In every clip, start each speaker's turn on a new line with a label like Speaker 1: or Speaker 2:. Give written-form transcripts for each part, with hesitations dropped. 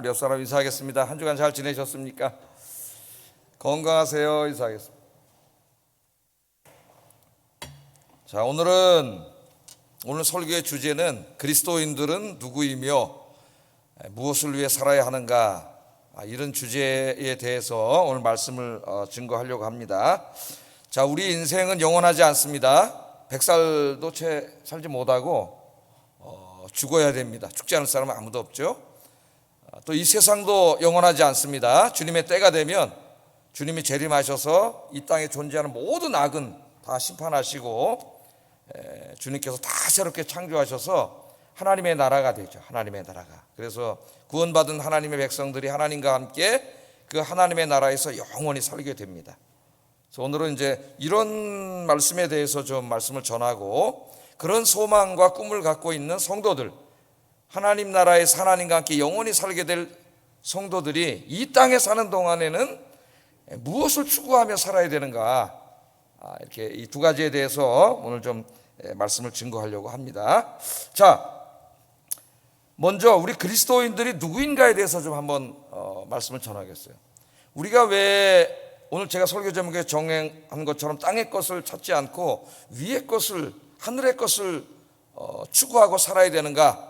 Speaker 1: 옆 사람 인사하겠습니다. 한 주간 잘 지내셨습니까? 건강하세요. 인사하겠습니다. 자, 오늘 설교의 주제는 그리스도인들은 누구이며 무엇을 위해 살아야 하는가, 이런 주제에 대해서 오늘 말씀을 증거하려고 합니다. 자, 우리 인생은 영원하지 않습니다. 100살도 채 살지 못하고 죽어야 됩니다. 죽지 않을 사람은 아무도 없죠. 또 이 세상도 영원하지 않습니다. 주님의 때가 되면 주님이 재림하셔서 이 땅에 존재하는 모든 악은 다 심판하시고 주님께서 다 새롭게 창조하셔서 하나님의 나라가 되죠. 하나님의 나라가. 그래서 구원받은 하나님의 백성들이 하나님과 함께 그 하나님의 나라에서 영원히 살게 됩니다. 그래서 오늘은 이제 이런 말씀에 대해서 좀 말씀을 전하고, 그런 소망과 꿈을 갖고 있는 성도들, 하나님 나라에서 하나님과 함께 영원히 살게 될 성도들이 이 땅에 사는 동안에는 무엇을 추구하며 살아야 되는가, 이렇게 이 두 가지에 대해서 오늘 좀 말씀을 증거하려고 합니다. 자, 먼저 우리 그리스도인들이 누구인가에 대해서 좀 한번 말씀을 전하겠어요. 우리가 왜 오늘 제가 설교 제목에 정한 것처럼 땅의 것을 찾지 않고 위의 것을, 하늘의 것을 추구하고 살아야 되는가?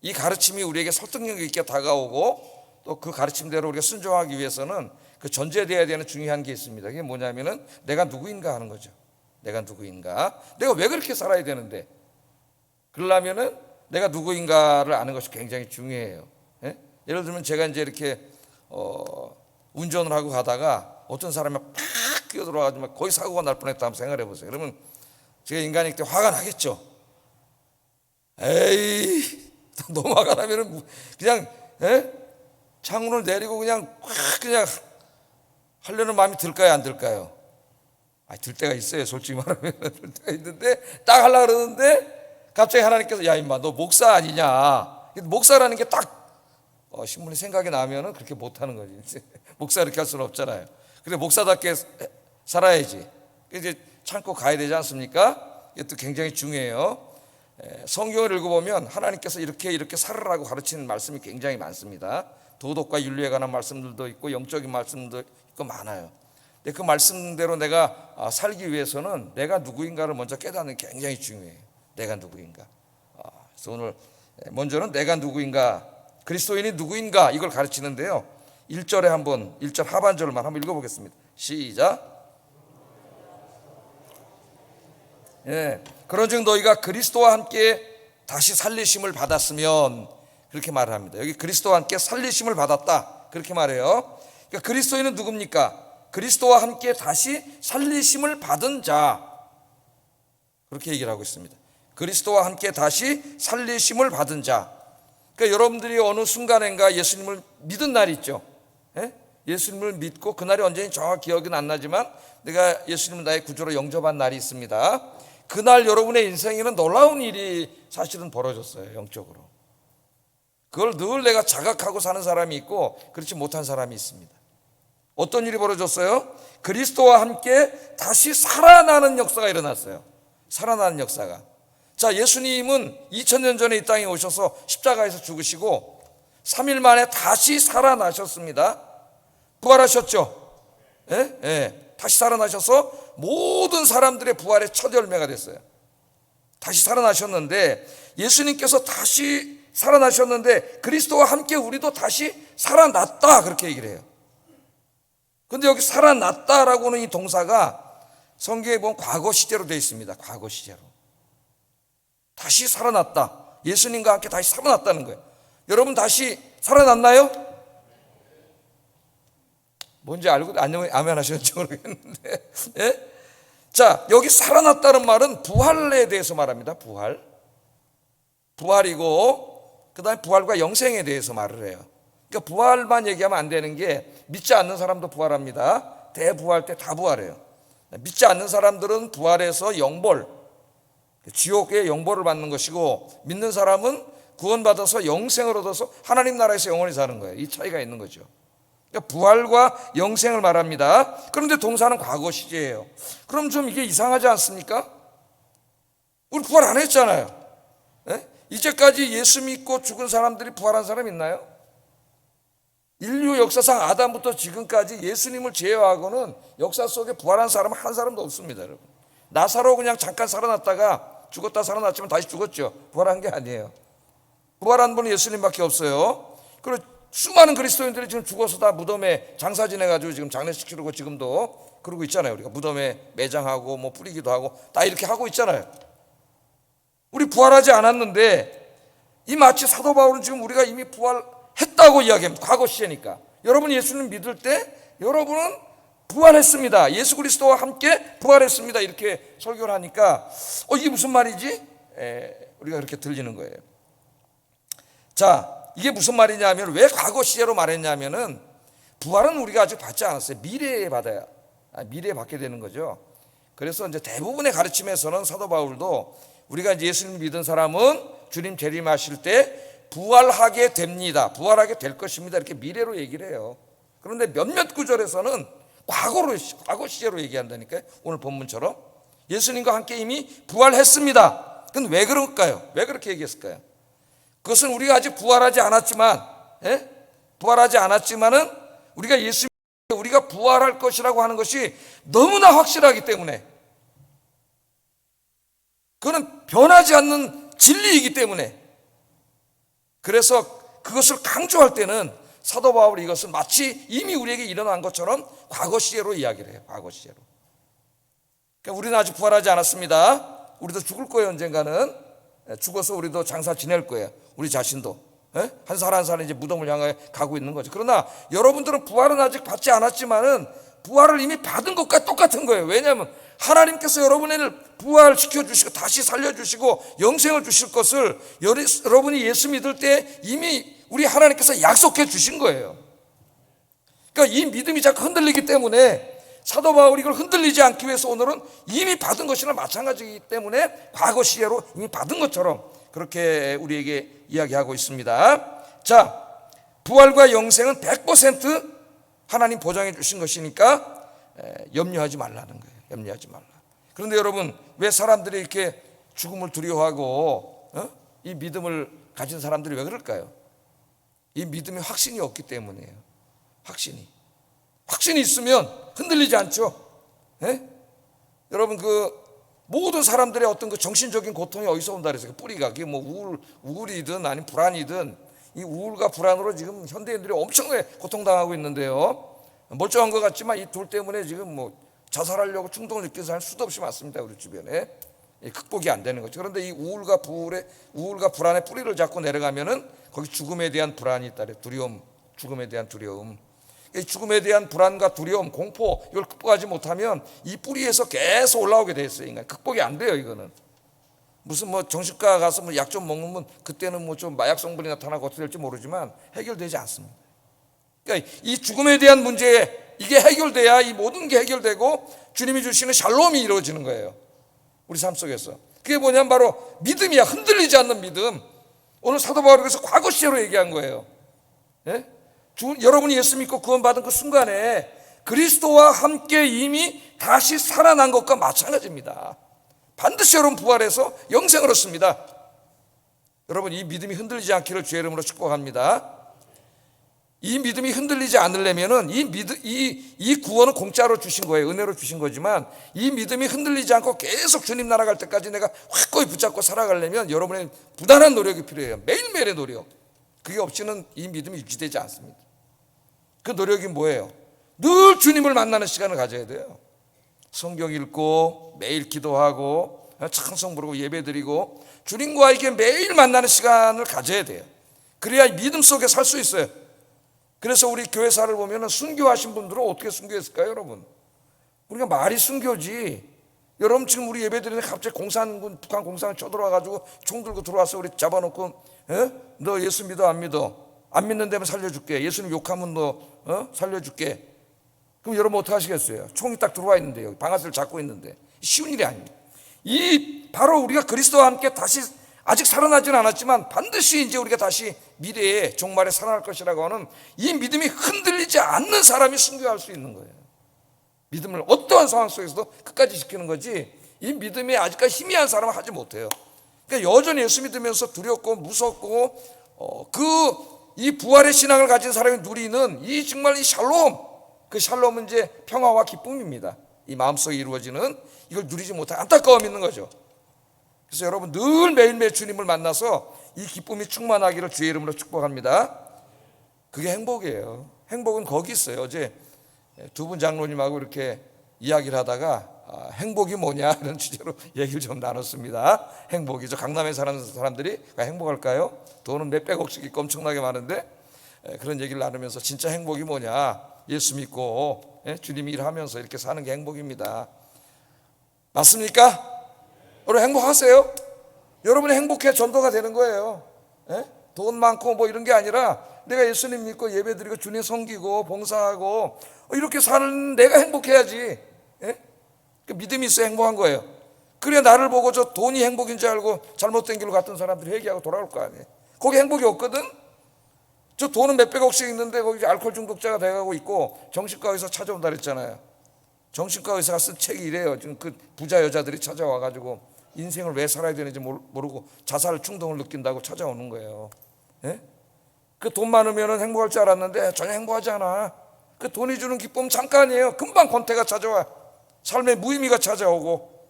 Speaker 1: 이 가르침이 우리에게 설득력 있게 다가오고, 또 그 가르침대로 우리가 순종하기 위해서는 그 전제되어야 되는 중요한 게 있습니다. 그게 뭐냐면은 내가 누구인가 하는 거죠. 내가 누구인가? 내가 왜 그렇게 살아야 되는데? 그러려면은 내가 누구인가를 아는 것이 굉장히 중요해요. 예? 예를 들면 제가 이제 이렇게 운전을 하고 가다가 어떤 사람이 팍 끼어들어가지고 거의 사고가 날 뻔했다 한번 생각해 보세요. 그러면 제가 인간일 때 화가 나겠죠. 에이, 너무 화가 나면은 그냥 창문을 내리고 그냥 하려는 마음이 들까요, 안 들까요? 들 때가 있어요. 솔직히 말하면 들 때가 있는데, 딱 하려고 그러는데 갑자기 하나님께서 야 임마 너 목사 아니냐, 목사라는 게 딱 신문이 생각이 나면은 그렇게 못하는 거지. 목사 이렇게 할 수는 없잖아요. 그래, 목사답게 살아야지. 이제 참고 가야 되지 않습니까? 이것도 굉장히 중요해요. 성경을 읽어보면 하나님께서 이렇게 살으라고 가르치는 말씀이 굉장히 많습니다. 도덕과 윤리에 관한 말씀들도 있고 영적인 말씀도 있고 많아요. 근데 그 말씀대로 내가 살기 위해서는 내가 누구인가를 먼저 깨닫는 게 굉장히 중요해요. 내가 누구인가. 그래서 오늘 먼저는 내가 누구인가, 그리스도인이 누구인가, 이걸 가르치는데요. 1절 하반절만 한번 읽어보겠습니다. 시작. 그런즉 너희가 그리스도와 함께 다시 살리심을 받았으면, 그렇게 말을 합니다. 여기 그리스도와 함께 살리심을 받았다, 그렇게 말해요. 그러니까 그리스도인은 누굽니까? 그리스도와 함께 다시 살리심을 받은 자, 그렇게 얘기를 하고 있습니다. 그리스도와 함께 다시 살리심을 받은 자. 그러니까 여러분들이 어느 순간인가 예수님을 믿은 날이 있죠. 예수님을 믿고, 그날이 언제인지 정확히 기억은 안 나지만 내가 예수님을 나의 구주로 영접한 날이 있습니다. 그날 여러분의 인생에는 놀라운 일이 사실은 벌어졌어요. 영적으로. 그걸 늘 내가 자각하고 사는 사람이 있고 그렇지 못한 사람이 있습니다. 어떤 일이 벌어졌어요? 그리스도와 함께 다시 살아나는 역사가 일어났어요. 살아나는 역사가. 자, 예수님은 2000년 전에 이 땅에 오셔서 십자가에서 죽으시고 3일 만에 다시 살아나셨습니다. 부활하셨죠? 다시 살아나셔서 모든 사람들의 부활의 첫 열매가 됐어요. 다시 살아나셨는데, 예수님께서 다시 살아나셨는데 그리스도와 함께 우리도 다시 살아났다, 그렇게 얘기를 해요. 근데 여기 살아났다라고는 이 동사가 성경에 보면 과거 시제로 되어 있습니다. 과거 시제로. 다시 살아났다. 예수님과 함께 다시 살아났다는 거예요. 여러분 다시 살아났나요? 뭔지 알고 아멘 하셨는지 모르겠는데. 자, 여기 살아났다는 말은 부활에 대해서 말합니다. 부활이고, 그 다음에 부활과 영생에 대해서 말을 해요. 그러니까 부활만 얘기하면 안 되는 게, 믿지 않는 사람도 부활합니다. 대부활 때 다 부활해요. 믿지 않는 사람들은 부활해서 영벌, 지옥의 영벌을 받는 것이고, 믿는 사람은 구원받아서 영생을 얻어서 하나님 나라에서 영원히 사는 거예요. 이 차이가 있는 거죠. 그러니까 부활과 영생을 말합니다. 그런데 동사는 과거 시제예요. 그럼 좀 이게 이상하지 않습니까? 우리 부활 안 했잖아요. 이제까지 예수 믿고 죽은 사람들이 부활한 사람 있나요? 인류 역사상 아담부터 지금까지 예수님을 제외하고는 역사 속에 부활한 사람은 한 사람도 없습니다, 여러분. 나사로 그냥 잠깐 살아났다가 죽었다 살아났지만 다시 죽었죠. 부활한 게 아니에요. 부활한 분은 예수님밖에 없어요. 그리고 수많은 그리스도인들이 지금 죽어서 다 무덤에 장사 지내가지고 지금 장례식 치르고 지금도 그러고 있잖아요. 우리가 무덤에 매장하고 뭐 뿌리기도 하고 다 이렇게 하고 있잖아요. 우리 부활하지 않았는데 이 마치 사도 바울은 지금 우리가 이미 부활했다고 이야기합니다. 과거 시제니까. 여러분이 예수님 믿을 때 여러분은 부활했습니다. 예수 그리스도와 함께 부활했습니다. 이렇게 설교를 하니까 이게 무슨 말이지? 우리가 그렇게 들리는 거예요. 자, 이게 무슨 말이냐면 왜 과거 시제로 말했냐면은 부활은 우리가 아직 받지 않았어요. 미래에 받아야 미래에 받게 되는 거죠. 그래서 이제 대부분의 가르침에서는 사도 바울도 우리가 이제 예수님 믿은 사람은 주님 재림하실 때 부활하게 됩니다. 부활하게 될 것입니다. 이렇게 미래로 얘기를 해요. 그런데 몇몇 구절에서는 과거 시제로 얘기한다니까요. 오늘 본문처럼 예수님과 함께 이미 부활했습니다. 그건 왜 그럴까요? 왜 그렇게 얘기했을까요? 그것은 우리가 아직 부활하지 않았지만은 우리가 우리가 부활할 것이라고 하는 것이 너무나 확실하기 때문에, 그거는 변하지 않는 진리이기 때문에, 그래서 그것을 강조할 때는 사도 바울이 이것은 마치 이미 우리에게 일어난 것처럼 과거 시제로 이야기를 해요. 과거 시제로. 그러니까 우리는 아직 부활하지 않았습니다. 우리도 죽을 거예요. 언젠가는. 죽어서 우리도 장사 지낼 거예요. 우리 자신도 한 살 한 살 이제 무덤을 향해 가고 있는 거죠. 그러나 여러분들은 부활은 아직 받지 않았지만은 부활을 이미 받은 것과 똑같은 거예요. 왜냐하면 하나님께서 여러분을 부활시켜 주시고 다시 살려 주시고 영생을 주실 것을 여러분이 예수 믿을 때 이미 우리 하나님께서 약속해 주신 거예요. 그러니까 이 믿음이 자꾸 흔들리기 때문에 사도 바울이 이걸 흔들리지 않기 위해서 오늘은 이미 받은 것이나 마찬가지이기 때문에 과거 시제로 이미 받은 것처럼 그렇게 우리에게 이야기하고 있습니다. 자, 부활과 영생은 100% 하나님 보장해 주신 것이니까 염려하지 말라는 거예요. 염려하지 말라. 그런데 여러분, 왜 사람들이 이렇게 죽음을 두려워하고 이 믿음을 가진 사람들이 왜 그럴까요? 이 믿음에 확신이 없기 때문이에요. 확신이 있으면 흔들리지 않죠. 여러분, 그 모든 사람들의 어떤 그 정신적인 고통이 어디서 온다 그래서 뿌리가 그게 뭐 우울이든 아니면 불안이든 이 우울과 불안으로 지금 현대인들이 엄청나게 고통당하고 있는데요. 멀쩡한 것 같지만 이 둘 때문에 지금 뭐 자살하려고 충동을 느끼는 사람이 수도 없이 많습니다. 우리 주변에. 극복이 안 되는 거죠. 그런데 이 우울과 불안의 뿌리를 잡고 내려가면은 거기 죽음에 대한 불안이 있다. 두려움, 죽음에 대한 두려움. 이 죽음에 대한 불안과 두려움, 공포 이걸 극복하지 못하면 이 뿌리에서 계속 올라오게 돼 있어요. 인간 극복이 안 돼요. 이거는 무슨 뭐 정신과 가서 뭐 약 좀 먹으면 그때는 뭐 좀 마약 성분이 나타나고 어떻게 될지 모르지만 해결되지 않습니다. 그러니까 이 죽음에 대한 문제 이게 해결돼야 이 모든 게 해결되고 주님이 주시는 샬롬이 이루어지는 거예요. 우리 삶 속에서. 그게 뭐냐면 바로 믿음이야. 흔들리지 않는 믿음. 오늘 사도 바울이 그래서 과거 시제로 얘기한 거예요. 여러분이 예수 믿고 구원받은 그 순간에 그리스도와 함께 이미 다시 살아난 것과 마찬가지입니다. 반드시 여러분 부활해서 영생을 얻습니다. 여러분, 이 믿음이 흔들리지 않기를 주의 이름으로 축복합니다. 이 믿음이 흔들리지 않으려면은 이 구원은 공짜로 주신 거예요. 은혜로 주신 거지만 이 믿음이 흔들리지 않고 계속 주님 나라 갈 때까지 내가 확고히 붙잡고 살아가려면 여러분의 부단한 노력이 필요해요. 매일매일의 노력. 그게 없이는 이 믿음이 유지되지 않습니다. 그 노력이 뭐예요? 늘 주님을 만나는 시간을 가져야 돼요. 성경 읽고 매일 기도하고 찬송 부르고 예배드리고 주님과 이게 매일 만나는 시간을 가져야 돼요. 그래야 믿음 속에 살 수 있어요. 그래서 우리 교회사를 보면 순교하신 분들은 어떻게 순교했을까요, 여러분? 우리가 말이 순교지. 여러분, 지금 우리 예배드리는데 갑자기 공산군, 북한 공산을 쳐들어와가지고 총 들고 들어와서 우리 잡아놓고 너 예수 믿어 안 믿어? 안 믿는 데면 살려줄게. 예수님 욕하면 너 살려줄게. 그럼 여러분 어떻게 하시겠어요? 총이 딱 들어와 있는데요. 방아쇠를 잡고 있는데. 쉬운 일이 아닙니다. 바로 우리가 그리스도와 함께 다시 아직 살아나지는 않았지만 반드시 이제 우리가 다시 미래에 종말에 살아날 것이라고 하는 이 믿음이 흔들리지 않는 사람이 순교할 수 있는 거예요. 믿음을 어떠한 상황 속에서도 끝까지 지키는 거지, 이 믿음이 아직까지 희미한 사람은 하지 못해요. 그러니까 여전히 예수 믿으면서 두렵고 무섭고 그 이 부활의 신앙을 가진 사람이 누리는 이 정말 이 샬롬, 그 샬롬은 이제 평화와 기쁨입니다. 이 마음속에 이루어지는 이걸 누리지 못한 안타까움이 있는 거죠. 그래서 여러분 늘 매일매일 주님을 만나서 이 기쁨이 충만하기를 주의 이름으로 축복합니다. 그게 행복이에요. 행복은 거기 있어요. 어제 두 분 장로님하고 이렇게 이야기를 하다가 행복이 뭐냐 이런 주제로 얘기를 좀 나눴습니다. 행복이죠. 강남에 사는 사람들이 행복할까요? 돈은 몇백억씩 있고 엄청나게 많은데 그런 얘기를 나누면서 진짜 행복이 뭐냐, 예수 믿고 주님 일하면서 이렇게 사는 게 행복입니다. 맞습니까? 여러분 행복하세요? 여러분이 행복해 전도가 되는 거예요. 돈 많고 뭐 이런 게 아니라 내가 예수님 믿고 예배드리고 주님 섬기고 봉사하고 이렇게 사는 내가 행복해야지. 그 믿음이 있어야 행복한 거예요. 그래 나를 보고 저 돈이 행복인 줄 알고 잘못된 길로 갔던 사람들이 회개하고 돌아올 거 아니에요. 거기 행복이 없거든. 저 돈은 몇백억씩 있는데 거기 알코올 중독자가 돼가고 있고 정신과 의사 찾아온다 그랬잖아요. 정신과 의사가 쓴 책이 이래요. 지금 그 부자 여자들이 찾아와가지고 인생을 왜 살아야 되는지 모르고 자살 충동을 느낀다고 찾아오는 거예요. 그 돈 많으면 행복할 줄 알았는데 전혀 행복하지 않아. 그 돈이 주는 기쁨 잠깐이에요. 금방 권태가 찾아와. 삶의 무의미가 찾아오고.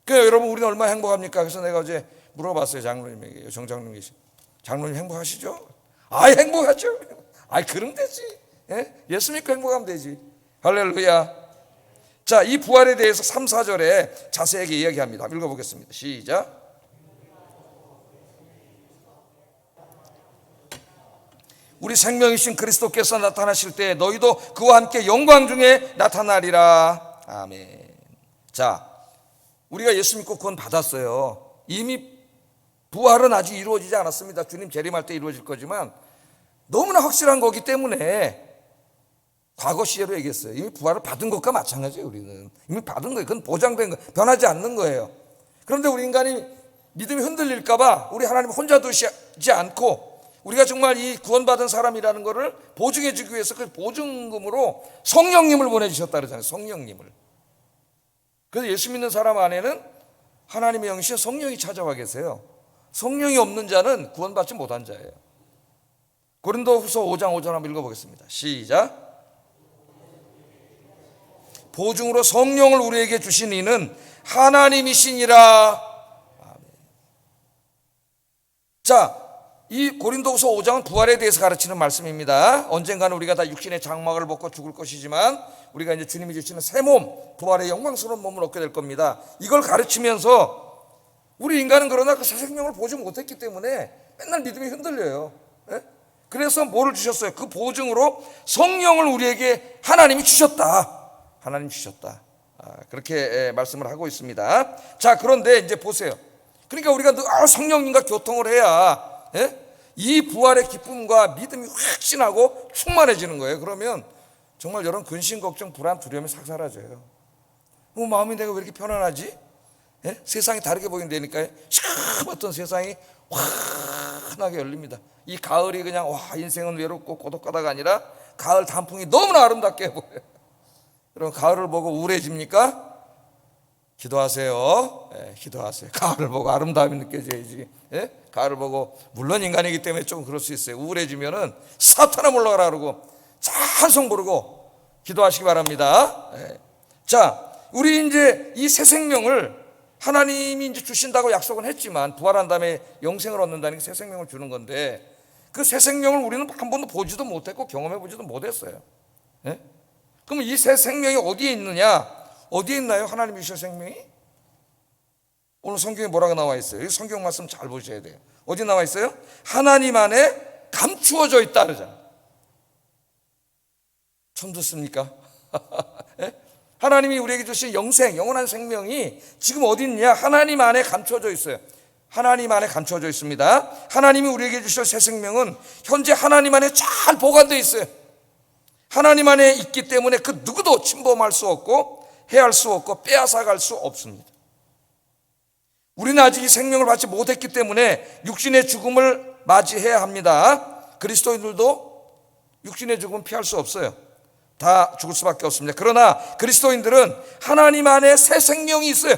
Speaker 1: 그래서 여러분 우리는 얼마나 행복합니까? 그래서 내가 어제 물어봤어요. 장로님에게. 정장로님 계신 장로님 행복하시죠? 아이 행복하죠. 아이 그럼 되지. 예수 믿고 행복하면 되지. 할렐루야. 자, 이 부활에 대해서 3, 4절에 자세하게 이야기합니다. 읽어보겠습니다. 시작. 우리 생명이신 그리스도께서 나타나실 때 너희도 그와 함께 영광 중에 나타나리라. 아멘. 자, 우리가 예수 믿고 구원 받았어요. 이미 부활은 아직 이루어지지 않았습니다. 주님 재림할 때 이루어질 거지만 너무나 확실한 거기 때문에 과거 시제로 얘기했어요. 이미 부활을 받은 것과 마찬가지예요. 우리는 이미 받은 거예요. 그건 보장된 거예요. 변하지 않는 거예요. 그런데 우리 인간이 믿음이 흔들릴까 봐 우리 하나님 혼자 두시지 않고 우리가 정말 이 구원받은 사람이라는 것을 보증해 주기 위해서 그 보증금으로 성령님을 보내주셨다 그러잖아요. 성령님을. 그래서 예수 믿는 사람 안에는 하나님의 영이신 성령이 찾아와 계세요. 성령이 없는 자는 구원받지 못한 자예요. 고린도후서 5장 5절 한번 읽어보겠습니다. 시작. 보증으로 성령을 우리에게 주신 이는 하나님이시니라. 아멘. 자, 이 고린도후서 5장은 부활에 대해서 가르치는 말씀입니다. 언젠가는 우리가 다 육신의 장막을 벗고 죽을 것이지만 우리가 이제 주님이 주시는 새 몸, 부활의 영광스러운 몸을 얻게 될 겁니다. 이걸 가르치면서 우리 인간은 그러나 그 새 생명을 보지 못했기 때문에 맨날 믿음이 흔들려요. 그래서 뭐를 주셨어요? 그 보증으로 성령을 우리에게 하나님이 주셨다. 하나님 주셨다. 그렇게 말씀을 하고 있습니다. 자, 그런데 이제 보세요. 그러니까 우리가 성령님과 교통을 해야 이 부활의 기쁨과 믿음이 확신하고 충만해지는 거예요. 그러면 정말 여러분 근심, 걱정, 불안, 두려움이 싹 사라져요. 마음이 내가 왜 이렇게 편안하지? 세상이 다르게 보인다니까요. 시커멓던 세상이 환하게 열립니다. 이 가을이 그냥 인생은 외롭고 고독하다가 아니라 가을 단풍이 너무나 아름답게 보여요. 여러분 가을을 보고 우울해집니까? 기도하세요. 기도하세요. 가을을 보고 아름다움이 느껴져야지. 가을을 보고 물론 인간이기 때문에 좀 그럴 수 있어요. 우울해지면은 사탄아 물러가라 그러고 찬송 부르고 기도하시기 바랍니다. 자, 우리 이제 이 새 생명을 하나님이 이제 주신다고 약속은 했지만 부활한 다음에 영생을 얻는다는 게 새 생명을 주는 건데 그 새 생명을 우리는 한 번도 보지도 못했고 경험해 보지도 못했어요. 그럼 이 새 생명이 어디에 있느냐? 어디에 있나요? 하나님이 주신 생명이? 오늘 성경에 뭐라고 나와 있어요? 이 성경 말씀 잘 보셔야 돼요. 어디 나와 있어요? 하나님 안에 감추어져 있다 그러잖아요. 처음 듣습니까? 하나님이 우리에게 주신 영생, 영원한 생명이 지금 어디 있냐? 하나님 안에 감춰져 있어요. 하나님 안에 감춰져 있습니다. 하나님이 우리에게 주실 새 생명은 현재 하나님 안에 잘 보관되어 있어요. 하나님 안에 있기 때문에 그 누구도 침범할 수 없고 해할 수 없고 빼앗아갈 수 없습니다. 우리는 아직 이 생명을 받지 못했기 때문에 육신의 죽음을 맞이해야 합니다. 그리스도인들도 육신의 죽음은 피할 수 없어요. 다 죽을 수밖에 없습니다. 그러나 그리스도인들은 하나님 안에 새 생명이 있어요.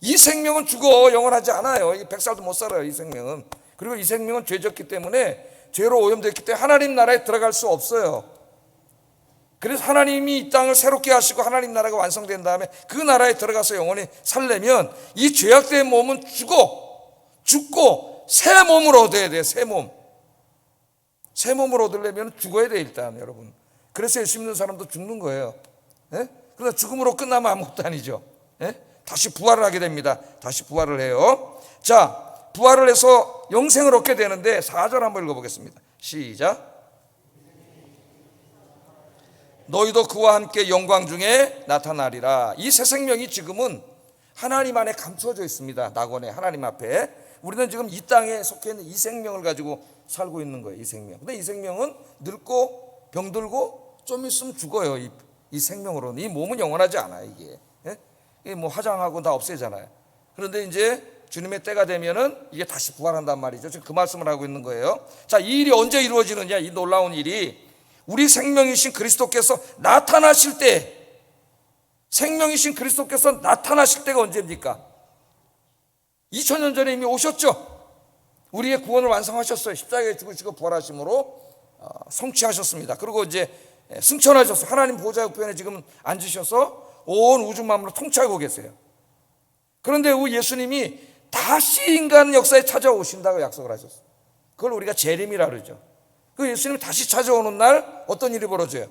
Speaker 1: 이 생명은 죽어 영원하지 않아요. 100살도 못 살아요. 이 생명은. 그리고 이 생명은 죄졌기 때문에 죄로 오염됐기 때문에 하나님 나라에 들어갈 수 없어요. 그래서 하나님이 이 땅을 새롭게 하시고 하나님 나라가 완성된 다음에 그 나라에 들어가서 영원히 살려면 이 죄악된 몸은 죽고 새 몸을 얻어야 돼요. 새 몸. 새 몸을 얻으려면 죽어야 돼요, 일단 여러분. 그래서 예수 믿는 사람도 죽는 거예요. 예? 그러나 죽음으로 끝나면 아무것도 아니죠. 예? 다시 부활을 하게 됩니다. 다시 부활을 해요. 자, 부활을 해서 영생을 얻게 되는데 4절 한번 읽어보겠습니다. 시작. 너희도 그와 함께 영광 중에 나타나리라. 이 새 생명이 지금은 하나님 안에 감춰져 있습니다. 낙원에 하나님 앞에. 우리는 지금 이 땅에 속해 있는 이 생명을 가지고 살고 있는 거예요. 이 생명. 근데 이 생명은 늙고 병들고 좀 있으면 죽어요. 이 생명으로는. 이 몸은 영원하지 않아요. 이게. 이게 뭐 화장하고 다 없애잖아요. 그런데 이제 주님의 때가 되면은 이게 다시 부활한단 말이죠. 지금 그 말씀을 하고 있는 거예요. 자, 이 일이 언제 이루어지느냐? 이 놀라운 일이 우리 생명이신 그리스도께서 나타나실 때, 생명이신 그리스도께서 나타나실 때가 언제입니까? 2000년 전에 이미 오셨죠. 우리의 구원을 완성하셨어요. 십자가에 죽으시고 부활하심으로 성취하셨습니다. 그리고 이제 승천하셨어요. 하나님 보좌 우편에 지금 앉으셔서 온 우주 만물을 통치하고 계세요. 그런데 예수님이 다시 인간 역사에 찾아오신다고 약속을 하셨어요. 그걸 우리가 재림이라 그러죠. 그 예수님이 다시 찾아오는 날 어떤 일이 벌어져요?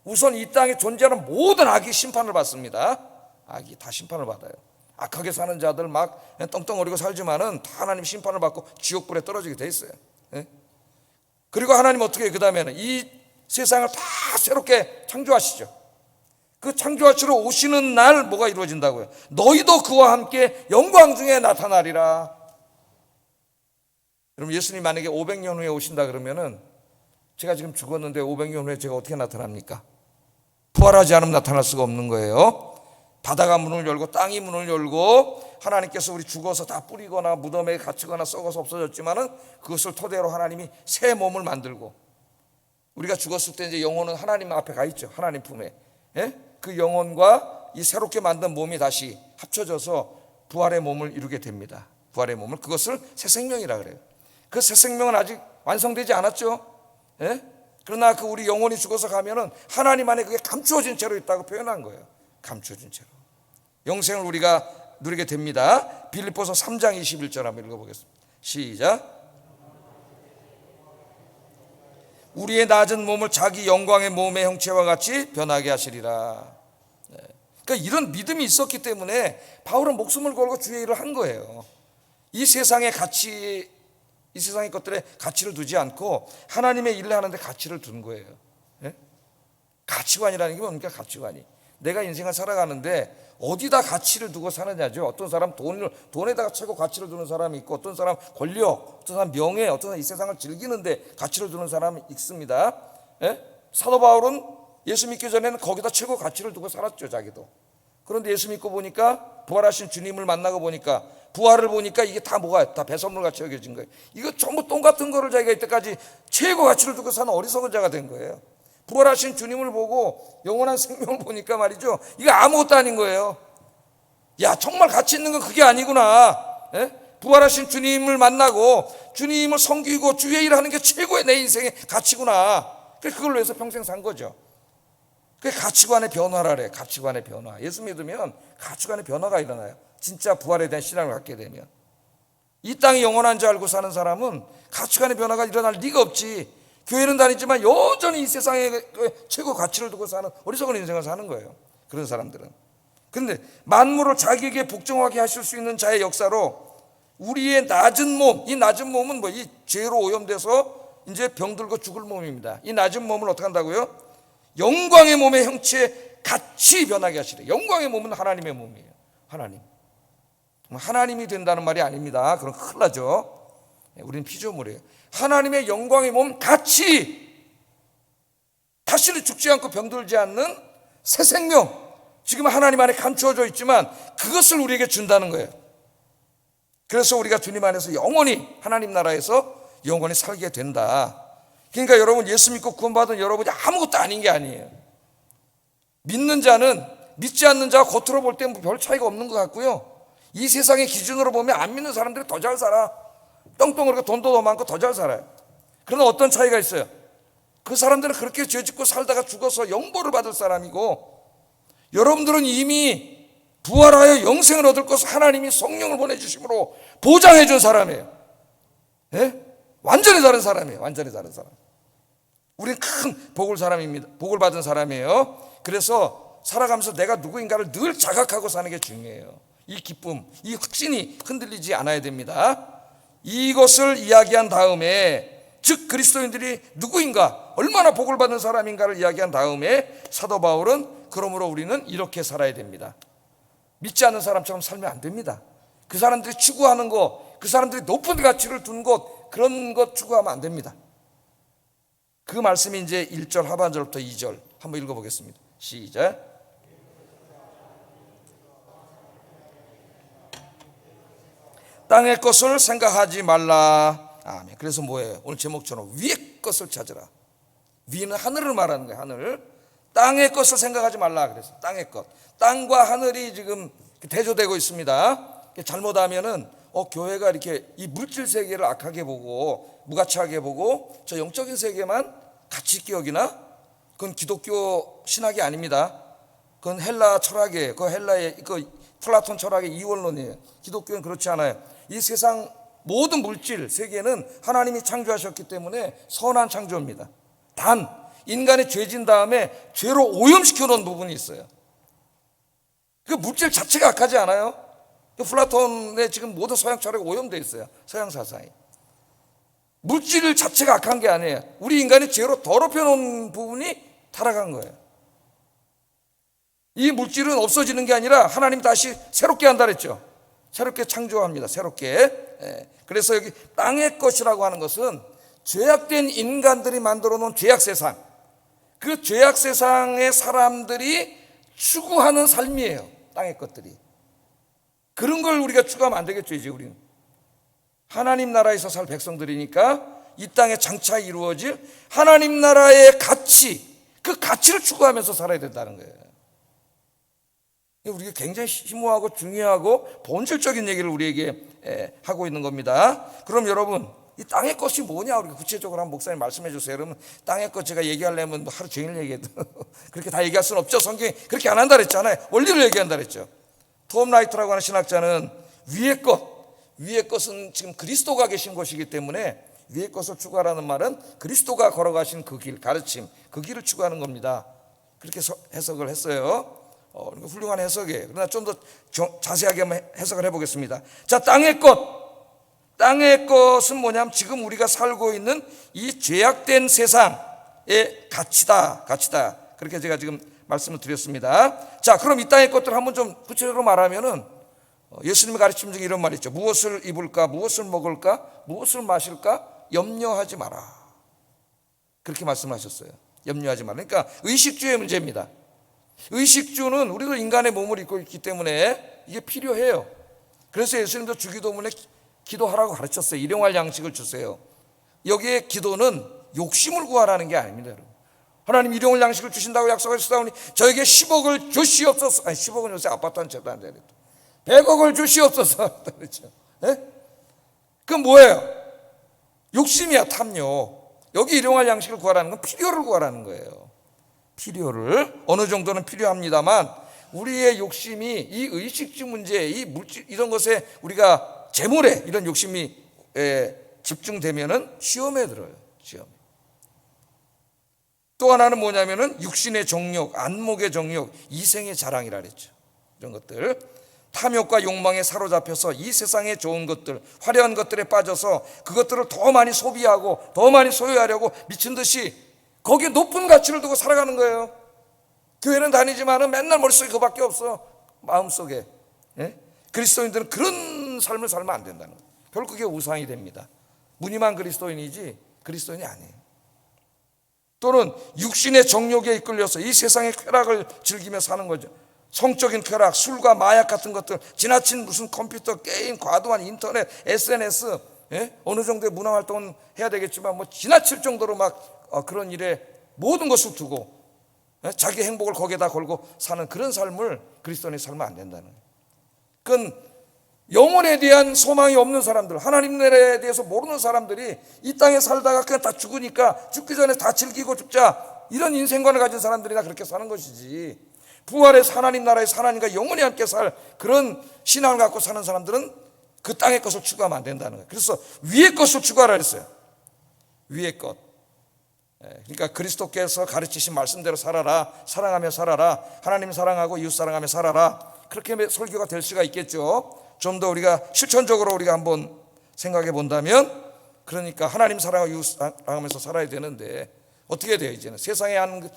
Speaker 1: 우선 이 땅에 존재하는 모든 악이 심판을 받습니다. 악이 다 심판을 받아요. 악하게 사는 자들 막 떵떵거리고 살지만은 다 하나님 심판을 받고 지옥불에 떨어지게 돼 있어요. 그리고 하나님 어떻게 해요? 그 다음에는 이 세상을 다 새롭게 창조하시죠. 그 창조하시러 오시는 날 뭐가 이루어진다고요? 너희도 그와 함께 영광 중에 나타나리라. 여러분, 예수님 만약에 500년 후에 오신다 그러면은 제가 지금 죽었는데 500년 후에 제가 어떻게 나타납니까? 부활하지 않으면 나타날 수가 없는 거예요. 바다가 문을 열고 땅이 문을 열고 하나님께서 우리 죽어서 다 뿌리거나 무덤에 갇히거나 썩어서 없어졌지만은 그것을 토대로 하나님이 새 몸을 만들고, 우리가 죽었을 때 이제 영혼은 하나님 앞에 가 있죠. 하나님 품에. 그 영혼과 이 새롭게 만든 몸이 다시 합쳐져서 부활의 몸을 이루게 됩니다. 부활의 몸을, 그것을 새 생명이라 그래요. 그 새 생명은 아직 완성되지 않았죠. 그러나 그 우리 영혼이 죽어서 가면은 하나님 안에 그게 감추어진 채로 있다고 표현한 거예요. 감추어진 채로 영생을 우리가 누리게 됩니다. 빌립보서 3장 21절 한번 읽어보겠습니다. 시작. 우리의 낮은 몸을 자기 영광의 몸의 형체와 같이 변하게 하시리라. 그러니까 이런 믿음이 있었기 때문에 바울은 목숨을 걸고 주의 일을 한 거예요. 이 세상의 가치, 이 세상의 것들에 가치를 두지 않고 하나님의 일을 하는데 가치를 둔 거예요. 가치관이라는 게 뭡니까? 가치관이. 내가 인생을 살아가는데 어디다 가치를 두고 사느냐죠. 어떤 사람 돈에다가 최고 가치를 두는 사람이 있고, 어떤 사람 권력, 어떤 사람 명예, 어떤 사람 이 세상을 즐기는데 가치를 두는 사람이 있습니다. 사도 바울은 예수 믿기 전에는 거기다 최고 가치를 두고 살았죠, 자기도. 그런데 예수 믿고 보니까, 부활하신 주님을 만나고 보니까, 부활을 보니까 이게 다 뭐가 다 배설물같이 여겨진 거예요. 이거 전부 똥 같은 거를 자기가 이때까지 최고 가치를 두고 사는 어리석은 자가 된 거예요. 부활하신 주님을 보고 영원한 생명을 보니까 말이죠, 이거 아무것도 아닌 거예요. 야, 정말 가치 있는 건 그게 아니구나. 부활하신 주님을 만나고 주님을 섬기고 주의 일을 하는 게 최고의 내 인생의 가치구나. 그걸로 해서 평생 산 거죠. 그게 가치관의 변화라 그래요. 가치관의 변화. 예수 믿으면 가치관의 변화가 일어나요. 진짜 부활에 대한 신앙을 갖게 되면. 이 땅이 영원한 줄 알고 사는 사람은 가치관의 변화가 일어날 리가 없지. 교회는 다니지만 여전히 이 세상에 최고 가치를 두고 사는 어리석은 인생을 사는 거예요. 그런 사람들은. 그런데 만물을 자기에게 복종하게 하실 수 있는 자의 역사로 우리의 낮은 몸, 이 낮은 몸은 뭐 이 죄로 오염돼서 이제 병들고 죽을 몸입니다. 이 낮은 몸을 어떻게 한다고요? 영광의 몸의 형체에 같이 변하게 하시래. 영광의 몸은 하나님의 몸이에요. 하나님. 하나님이 된다는 말이 아닙니다. 그럼 큰일 나죠. 우리는 피조물이에요. 하나님의 영광의 몸 같이, 다시는 죽지 않고 병들지 않는 새 생명, 지금 하나님 안에 감추어져 있지만 그것을 우리에게 준다는 거예요. 그래서 우리가 주님 안에서 영원히 하나님 나라에서 영원히 살게 된다. 그러니까 여러분, 예수 믿고 구원받은 여러분이 아무것도 아닌 게 아니에요. 믿는 자는 믿지 않는 자와 겉으로 볼 때 별 차이가 없는 것 같고요, 이 세상의 기준으로 보면 안 믿는 사람들이 더 잘 살아. 떵떵거리고 돈도 더 많고 더 잘 살아요. 그러나 어떤 차이가 있어요? 그 사람들은 그렇게 죄짓고 살다가 죽어서 영보를 받을 사람이고, 여러분들은 이미 부활하여 영생을 얻을 것을 하나님이 성령을 보내주심으로 보장해 준 사람이에요. 예? 완전히 다른 사람이에요. 완전히 다른 사람. 우리는 큰 복을 사람입니다. 복을 받은 사람이에요. 그래서 살아가면서 내가 누구인가를 늘 자각하고 사는 게 중요해요. 이 기쁨, 이 확신이 흔들리지 않아야 됩니다. 이것을 이야기한 다음에, 즉 그리스도인들이 누구인가, 얼마나 복을 받은 사람인가를 이야기한 다음에 사도 바울은 그러므로 우리는 이렇게 살아야 됩니다. 믿지 않는 사람처럼 살면 안 됩니다. 그 사람들이 추구하는 것, 그 사람들이 높은 가치를 둔 것, 그런 것 추구하면 안 됩니다. 그 말씀이 이제 1절 하반절부터 2절 한번 읽어보겠습니다. 시작. 땅의 것을 생각하지 말라. 아멘. 그래서 뭐예요? 오늘 제목처럼 위의 것을 찾으라. 위는 하늘을 말하는 거예요. 하늘. 땅의 것을 생각하지 말라. 그래서 땅의 것. 땅과 하늘이 지금 대조되고 있습니다. 잘못하면은 교회가 이렇게 이 물질 세계를 악하게 보고 무가치하게 보고 저 영적인 세계만 가치 있게 여기나? 그건 기독교 신학이 아닙니다. 그건 헬라 철학이에요. 그 헬라의 그 플라톤 철학의 이원론이에요. 기독교는 그렇지 않아요. 이 세상 모든 물질 세계는 하나님이 창조하셨기 때문에 선한 창조입니다. 단 인간이 죄진 다음에 죄로 오염시켜 놓은 부분이 있어요. 그 물질 자체가 악하지 않아요. 플라톤의 지금 모든 서양 철학이 오염되어 있어요. 서양 사상이. 물질 자체가 악한 게 아니에요. 우리 인간이 죄로 더럽혀 놓은 부분이 타락한 거예요. 이 물질은 없어지는 게 아니라 하나님 다시 새롭게 한다 그랬죠. 새롭게 창조합니다. 새롭게. 그래서 여기 땅의 것이라고 하는 것은 죄악된 인간들이 만들어 놓은 죄악 세상, 그 죄악 세상의 사람들이 추구하는 삶이에요. 땅의 것들이. 그런 걸 우리가 추구하면 안 되겠죠. 이제 우리는 하나님 나라에서 살 백성들이니까 이 땅에 장차 이루어질 하나님 나라의 가치, 그 가치를 추구하면서 살아야 된다는 거예요. 우리가 굉장히 심오하고 중요하고 본질적인 얘기를 우리에게 하고 있는 겁니다. 그럼 여러분, 이 땅의 것이 뭐냐? 우리가 구체적으로 한 목사님 말씀해 주세요. 여러분, 땅의 것 제가 얘기하려면 하루 종일 얘기해도 그렇게 다 얘기할 수는 없죠. 성경이 그렇게 안 한다 그랬잖아요. 원리를 얘기한다 그랬죠. 톰 라이트라고 하는 신학자는 위의 것은 지금 그리스도가 계신 것이기 때문에 위의 것을 추구하라는 말은 그리스도가 걸어가신 그 길, 가르침, 그 길을 추구하는 겁니다. 그렇게 해석을 했어요. 훌륭한 해석이에요. 그러나 좀 더 자세하게 한번 해석을 해보겠습니다. 자, 땅의 것은 뭐냐면 지금 우리가 살고 있는 이 죄악된 세상의 가치다. 그렇게 제가 지금 말씀을 드렸습니다. 자, 그럼 이 땅의 것들 한번 좀 구체적으로 말하면은 예수님의 가르침 중에 이런 말이 있죠. 무엇을 입을까, 무엇을 먹을까, 무엇을 마실까 염려하지 마라. 그렇게 말씀하셨어요. 염려하지 마라. 그러니까 의식주의 문제입니다. 의식주는 우리도 인간의 몸을 입고 있기 때문에 이게 필요해요. 그래서 예수님도 주기도문에 기도하라고 가르쳤어요. 일용할 양식을 주세요. 여기에 기도는 욕심을 구하라는 게 아닙니다. 여러분. 하나님 일용할 양식을 주신다고 약속하셨사오니 저에게 10억을 주시옵소서. 아니 10억은 요새 아파트 한 채도 안 되네. 100억을 주시옵소서. 그렇죠. 그건 뭐예요? 욕심이야. 탐욕. 여기 일용할 양식을 구하라는 건 필요를 구하라는 거예요. 필요를. 어느 정도는 필요합니다만 우리의 욕심이 이 의식주 문제, 이 물질 이런 것에 우리가 재물에 이런 욕심이 집중되면은 시험에 들어요. 시험. 또 하나는 뭐냐면은 육신의 정욕, 안목의 정욕, 이생의 자랑이라 그랬죠. 이런 것들. 탐욕과 욕망에 사로잡혀서 이 세상의 좋은 것들, 화려한 것들에 빠져서 그것들을 더 많이 소비하고 더 많이 소유하려고 미친 듯이 거기에 높은 가치를 두고 살아가는 거예요. 교회는 다니지만은 맨날 머릿속에 그밖에 없어. 마음속에. 그리스도인들은 그런 삶을 살면 안 된다는 거예요. 결국 그게 우상이 됩니다. 무늬만 그리스도인이지 그리스도인이 아니에요. 또는 육신의 정욕에 이끌려서 이 세상의 쾌락을 즐기며 사는 거죠. 성적인 쾌락, 술과 마약 같은 것들, 지나친 무슨 컴퓨터, 게임, 과도한 인터넷, SNS, 어느 정도의 문화활동은 해야 되겠지만 뭐 지나칠 정도로 막 그런 일에 모든 것을 두고 자기 행복을 거기에다 걸고 사는 그런 삶을 그리스도인이 살면 안 된다는 거예요. 그건 영혼에 대한 소망이 없는 사람들, 하나님 나라에 대해서 모르는 사람들이 이 땅에 살다가 그냥 다 죽으니까 죽기 전에 다 즐기고 죽자, 이런 인생관을 가진 사람들이 다 그렇게 사는 것이지, 부활해서 하나님 나라에서 하나님과 영원히 함께 살 그런 신앙을 갖고 사는 사람들은 그 땅의 것을 추구하면 안 된다는 거예요. 그래서 위의 것을 추구하라 했어요. 위의 것. 그러니까 그리스도께서 가르치신 말씀대로 살아라, 사랑하며 살아라, 하나님 사랑하고 이웃 사랑하며 살아라, 그렇게 설교가 될 수가 있겠죠. 좀 더 우리가 실천적으로 우리가 한번 생각해 본다면, 그러니까 하나님 사랑하고 이웃 사랑하면서 살아야 되는데 어떻게 돼요? 이제는 세상에 하는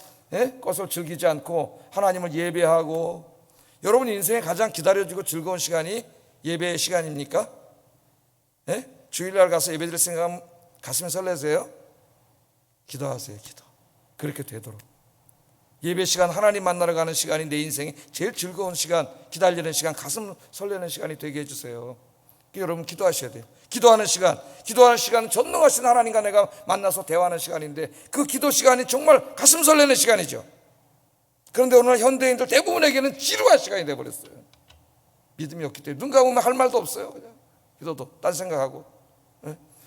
Speaker 1: 것을 즐기지 않고 하나님을 예배하고. 여러분 인생에 가장 기다려지고 즐거운 시간이 예배의 시간입니까? 주일날 가서 예배 드릴 생각하면 가슴이 설레세요? 기도하세요. 기도. 그렇게 되도록. 예배 시간, 하나님 만나러 가는 시간이 내 인생에 제일 즐거운 시간, 기다리는 시간, 가슴 설레는 시간이 되게 해주세요. 여러분 기도하셔야 돼요. 기도하는 시간은 전능하신 하나님과 내가 만나서 대화하는 시간인데, 그 기도 시간이 정말 가슴 설레는 시간이죠. 그런데 오늘 현대인들 대부분에게는 지루한 시간이 되어버렸어요. 믿음이 없기 때문에 눈 감으면 할 말도 없어요. 그냥 기도도 딴 생각하고.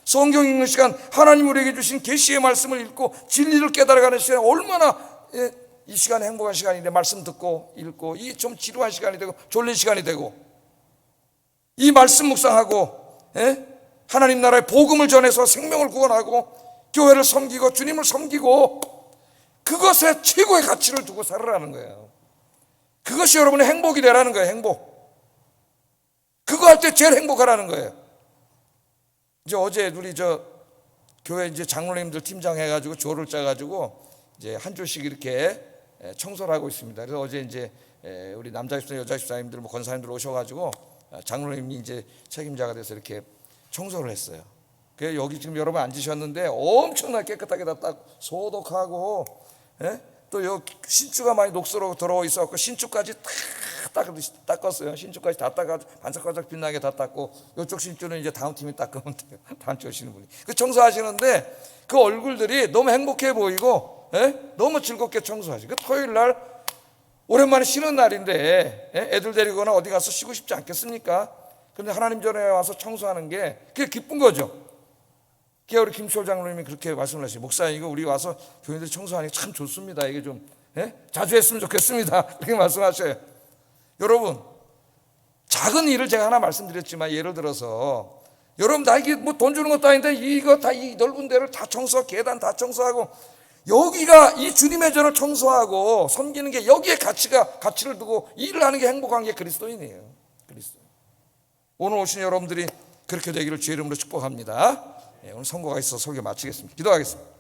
Speaker 1: 성경 읽는 시간, 하나님 우리에게 주신 계시의 말씀을 읽고 진리를 깨달아가는 시간, 얼마나 이 시간이 행복한 시간인데, 말씀 듣고 읽고, 이 좀 지루한 시간이 되고 졸린 시간이 되고, 이 말씀 묵상하고 하나님 나라의 복음을 전해서 생명을 구원하고 교회를 섬기고 주님을 섬기고, 그것에 최고의 가치를 두고 살아라는 거예요. 그것이 여러분의 행복이 되라는 거예요. 행복. 그거 할 때 제일 행복하라는 거예요. 이제 어제 우리 교회 이제 장로님들 팀장 해가지고 조를 짜가지고 이제 한 주씩 이렇게 청소를 하고 있습니다. 그래서 어제 이제 우리 남자 집사, 여자 집사님들, 권사님들 오셔가지고 장로님이 이제 책임자가 돼서 이렇게 청소를 했어요. 그래서 여기 지금 여러분 앉으셨는데 엄청나게 깨끗하게 다 딱 소독하고, 또 여기 신주가 많이 녹슬어 들어와 있어갖고 신주까지 다 닦았어요. 신주까지 다 닦아서 반짝반짝 빛나게 다 닦고, 이쪽 신주는 이제 다음 팀이 닦으면 돼요. 다음 주 오시는 분이. 그 청소하시는데 그 얼굴들이 너무 행복해 보이고, 너무 즐겁게 청소하시. 그 토요일 날 오랜만에 쉬는 날인데 애들 데리거나 어디 가서 쉬고 싶지 않겠습니까? 그런데 하나님 전에 와서 청소하는 게 그게 기쁜 거죠. 그게 우리 김수호 장로님이 그렇게 말씀을 하시죠. 목사님, 이거 우리 와서 교인들이 청소하는 게 참 좋습니다. 이게 좀 자주 했으면 좋겠습니다. 그렇게 말씀하셔요. 여러분, 작은 일을 제가 하나 말씀드렸지만, 예를 들어서 여러분 나 이게 뭐 돈 주는 것도 아닌데 이거 다 이 넓은 데를 다 청소, 계단 다 청소하고, 여기가 이 주님의 전을 청소하고 섬기는 게, 여기에 가치를 두고 일을 하는 게 행복한 게 그리스도인이에요. 그리스도. 오늘 오신 여러분들이 그렇게 되기를 주의 이름으로 축복합니다. 오늘 선거가 있어서 설교 마치겠습니다. 기도하겠습니다.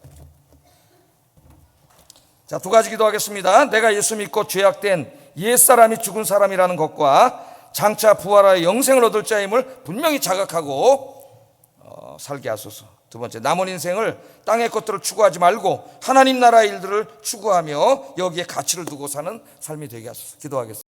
Speaker 1: 자, 두 가지 기도하겠습니다. 내가 예수 믿고 죄악된 옛사람이 죽은 사람이라는 것과 장차 부활하여 영생을 얻을 자임을 분명히 자각하고 살게 하소서. 두 번째, 남은 인생을 땅의 것들을 추구하지 말고 하나님 나라의 일들을 추구하며 여기에 가치를 두고 사는 삶이 되게 하소서. 기도하겠습니다.